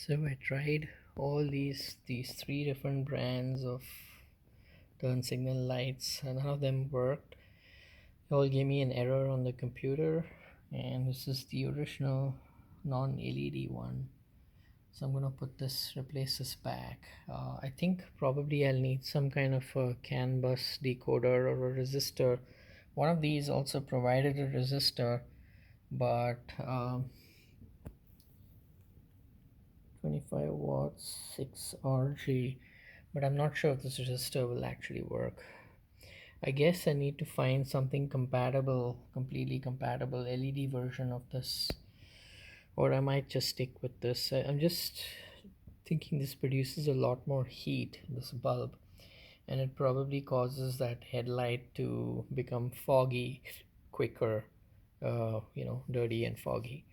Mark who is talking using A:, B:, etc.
A: So I tried all these three different brands of turn signal lights, and none of them worked. They all gave me an error on the computer, and this is the original non-LED one. So I'm gonna replace this back. I think probably I'll need some kind of a CAN bus decoder or a resistor. One of these also provided a resistor, but 25 watts 6 RG, but I'm not sure if this resistor will actually work. I guess I need to find something compatible, completely compatible LED version of this, or I might just stick with this. I'm just thinking this produces a lot more heat, this bulb, and it probably causes that headlight to become foggy quicker, dirty and foggy.